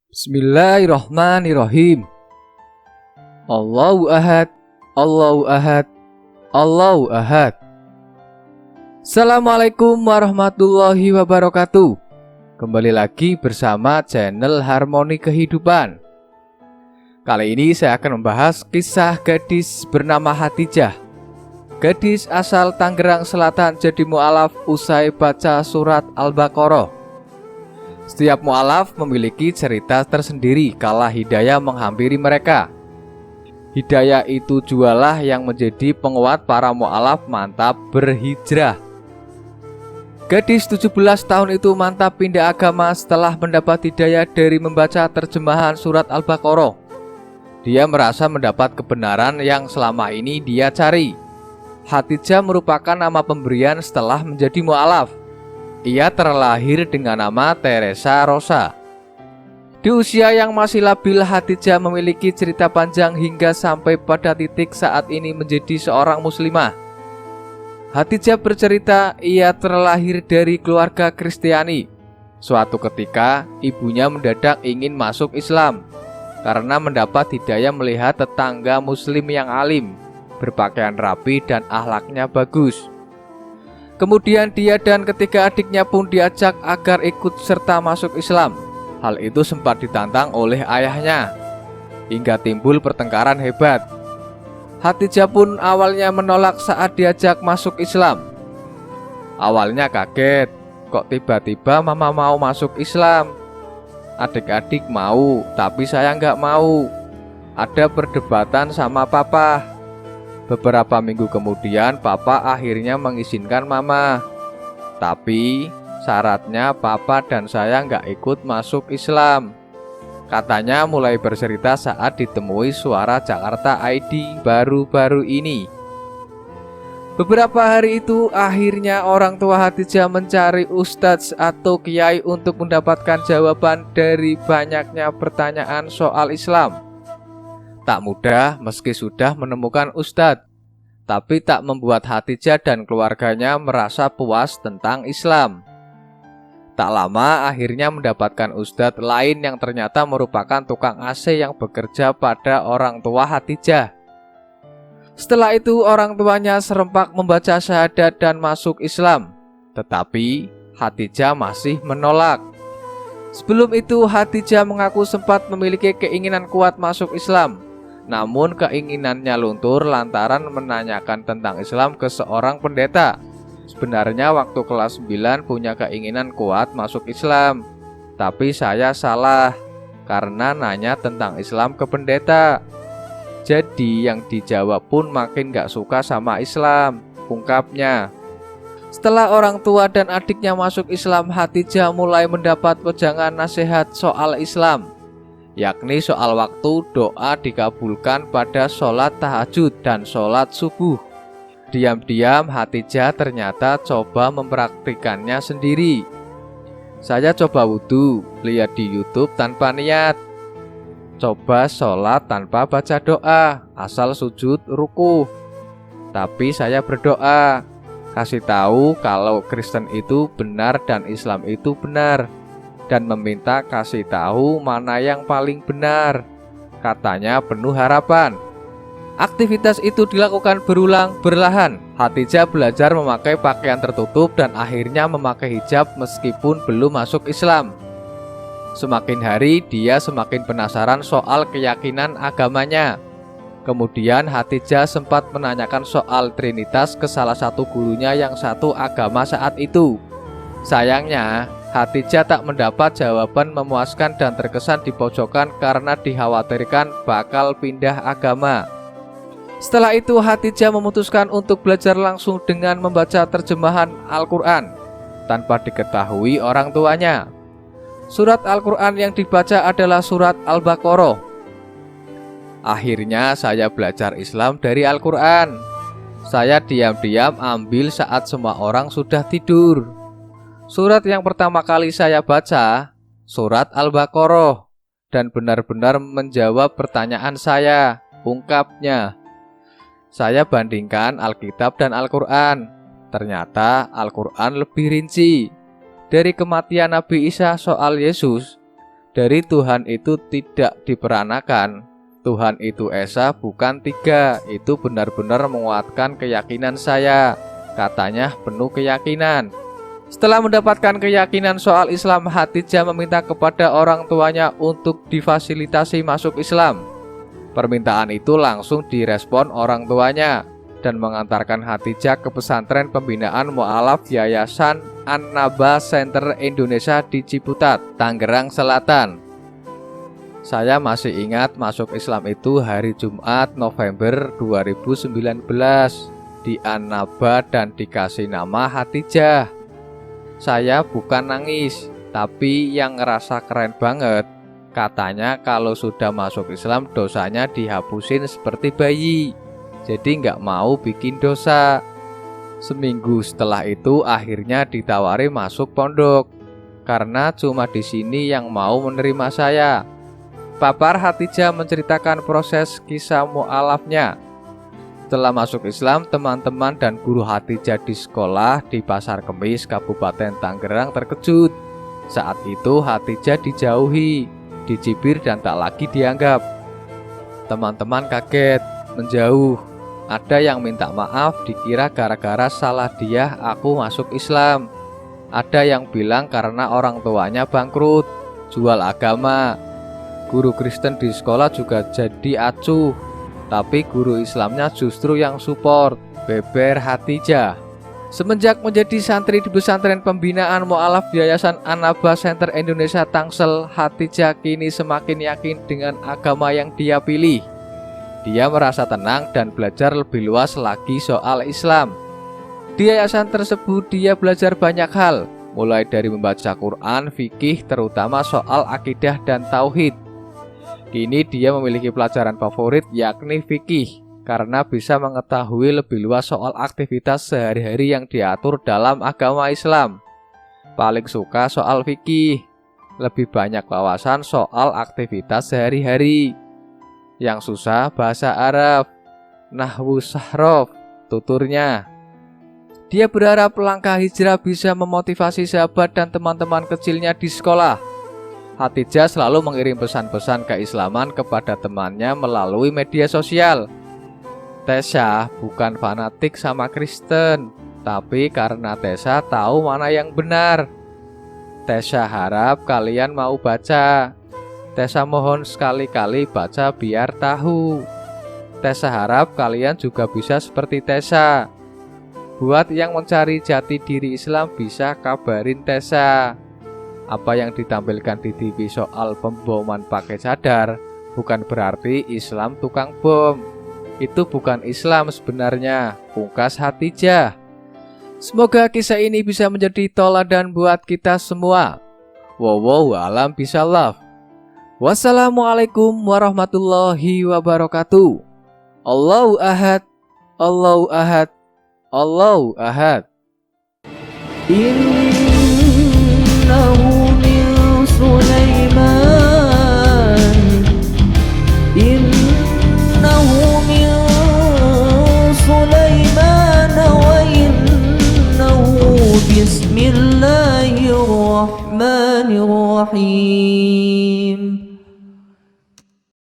Bismillahirrahmanirrahim. Allahu ahad, Allahu ahad, Allahu ahad. Assalamualaikum warahmatullahi wabarakatuh. Kembali lagi bersama channel Harmoni Kehidupan. Kali ini saya akan membahas kisah gadis bernama Khadijah. Gadis asal Tangerang Selatan jadi mu'alaf usai baca surat Al-Baqarah. Setiap mu'alaf memiliki cerita tersendiri kala hidayah menghampiri mereka. Hidayah itu jualah yang menjadi penguat para mu'alaf mantap berhijrah. Gadis 17 tahun itu mantap pindah agama setelah mendapat hidayah dari membaca terjemahan surat Al-Baqarah. Dia merasa mendapat kebenaran yang selama ini dia cari. Khadijah merupakan nama pemberian setelah menjadi mu'alaf. Ia terlahir dengan nama Teresa Rosa. Di usia yang masih labil, Khadijah memiliki cerita panjang hingga sampai pada titik saat ini menjadi seorang muslimah. Khadijah bercerita ia terlahir dari keluarga Kristiani. Suatu ketika, ibunya mendadak ingin masuk Islam karena mendapat hidayah melihat tetangga muslim yang alim, berpakaian rapi dan akhlaknya bagus. Kemudian dia dan ketiga adiknya pun diajak agar ikut serta masuk Islam. Hal itu sempat ditantang oleh ayahnya, hingga timbul pertengkaran hebat. Khadijah pun awalnya menolak saat diajak masuk Islam. Awalnya kaget, kok tiba-tiba mama mau masuk Islam. Adik-adik mau, tapi saya nggak mau. Ada perdebatan sama papa. Beberapa minggu kemudian papa akhirnya mengizinkan mama. Tapi syaratnya papa dan saya nggak ikut masuk Islam. Katanya mulai bercerita saat ditemui Suara Jakarta ID baru-baru ini. Beberapa hari itu akhirnya orang tua Khadijah mencari ustadz atau kiai untuk mendapatkan jawaban dari banyaknya pertanyaan soal Islam. Tak mudah meski sudah menemukan ustadz, tapi tak membuat Khadijah dan keluarganya merasa puas tentang Islam. Tak lama akhirnya mendapatkan ustadz lain yang ternyata merupakan tukang AC yang bekerja pada orang tua Khadijah. Setelah itu orang tuanya serempak membaca syahadat dan masuk Islam, tetapi Khadijah masih menolak. Sebelum itu Khadijah mengaku sempat memiliki keinginan kuat masuk Islam. Namun keinginannya luntur lantaran menanyakan tentang Islam ke seorang pendeta. Sebenarnya waktu kelas 9 punya keinginan kuat masuk Islam, tapi saya salah karena nanya tentang Islam ke pendeta. Jadi yang dijawab pun makin gak suka sama Islam, ungkapnya. Setelah orang tua dan adiknya masuk Islam, Khadijah mulai mendapat wejangan nasihat soal Islam, yakni soal waktu doa dikabulkan pada sholat tahajud dan sholat subuh. Diam-diam Khadijah ternyata coba mempraktikannya sendiri. Saya coba wudhu, lihat di YouTube tanpa niat. Coba sholat tanpa baca doa, asal sujud ruku. Tapi saya berdoa, kasih tahu kalau Kristen itu benar dan Islam itu benar, dan meminta kasih tahu mana yang paling benar. Katanya penuh harapan. Aktivitas itu dilakukan berulang berlahan. Khadijah belajar memakai pakaian tertutup dan akhirnya memakai hijab meskipun belum masuk Islam. Semakin hari dia semakin penasaran soal keyakinan agamanya. Kemudian Khadijah sempat menanyakan soal Trinitas ke salah satu gurunya yang satu agama saat itu. Sayangnya Khadijah tak mendapat jawaban memuaskan dan terkesan dipojokkan karena dikhawatirkan bakal pindah agama. Setelah itu Khadijah memutuskan untuk belajar langsung dengan membaca terjemahan Al-Quran tanpa diketahui orang tuanya. Surat Al-Quran yang dibaca adalah surat Al-Baqarah. Akhirnya saya belajar Islam dari Al-Quran. Saya diam-diam ambil saat semua orang sudah tidur. Surat yang pertama kali saya baca, surat Al-Baqarah, dan benar-benar menjawab pertanyaan saya, ungkapnya. Saya bandingkan Alkitab dan Al-Quran. Ternyata Al-Quran lebih rinci. Dari kematian Nabi Isa soal Yesus, dari Tuhan itu tidak diperanakan. Tuhan itu esa bukan tiga. Itu benar-benar menguatkan keyakinan saya. Katanya penuh keyakinan. Setelah mendapatkan keyakinan soal Islam, Khadijah meminta kepada orang tuanya untuk difasilitasi masuk Islam. Permintaan itu langsung direspon orang tuanya dan mengantarkan Khadijah ke pesantren pembinaan mu'alaf Yayasan An-Naba Center Indonesia di Ciputat, Tangerang Selatan. Saya masih ingat masuk Islam itu hari Jumat November 2019 di An-Naba dan dikasih nama Khadijah. Saya bukan nangis, tapi yang ngerasa keren banget. Katanya kalau sudah masuk Islam dosanya dihapusin seperti bayi. Jadi nggak mau bikin dosa. Seminggu setelah itu akhirnya ditawari masuk pondok. Karena cuma di sini yang mau menerima saya. Papar Khadijah menceritakan proses kisah mu'alafnya. Setelah masuk Islam, teman-teman dan guru Khadijah di sekolah di Pasar Kemis, Kabupaten Tangerang terkejut. Saat itu Khadijah dijauhi, dicibir dan tak lagi dianggap. Teman-teman kaget, menjauh. Ada yang minta maaf dikira gara-gara salah dia aku masuk Islam. Ada yang bilang karena orang tuanya bangkrut, jual agama. Guru Kristen di sekolah juga jadi acuh. Tapi guru Islamnya justru yang support, beber Khadijah. Semenjak menjadi santri di pesantren pembinaan mu'alaf Yayasan An-Naba Center Indonesia Tangsel, Khadijah kini semakin yakin dengan agama yang dia pilih. Dia merasa tenang dan belajar lebih luas lagi soal Islam. Di yayasan tersebut dia belajar banyak hal, mulai dari membaca Quran, fikih, terutama soal akidah dan tauhid. Kini dia memiliki pelajaran favorit yakni fikih karena bisa mengetahui lebih luas soal aktivitas sehari-hari yang diatur dalam agama Islam. Paling suka soal fikih, lebih banyak wawasan soal aktivitas sehari-hari. Yang susah bahasa Arab, nahwu sahrof, tuturnya. Dia berharap langkah hijrah bisa memotivasi sahabat dan teman-teman kecilnya di sekolah. Khadijah selalu mengirim pesan-pesan keislaman kepada temannya melalui media sosial. Tessa bukan fanatik sama Kristen, tapi karena Tessa tahu mana yang benar. Tessa harap kalian mau baca. Tessa mohon sekali-kali baca biar tahu. Tessa harap kalian juga bisa seperti Tessa. Buat yang mencari jati diri Islam bisa kabarin Tessa. Apa yang ditampilkan di TV soal pemboman pakai cadar bukan berarti Islam tukang bom. Itu bukan Islam sebenarnya, pungkas Khadijah. Semoga kisah ini bisa menjadi toladan buat kita semua. Wallahu a'lam bishawab. Wassalamualaikum warahmatullahi wabarakatuh. Allahu ahad, Allahu ahad, Allahu ahad. Innahu min Sulaiman, innahu min Sulaiman wa innahu bismillahirrahmanirrahim.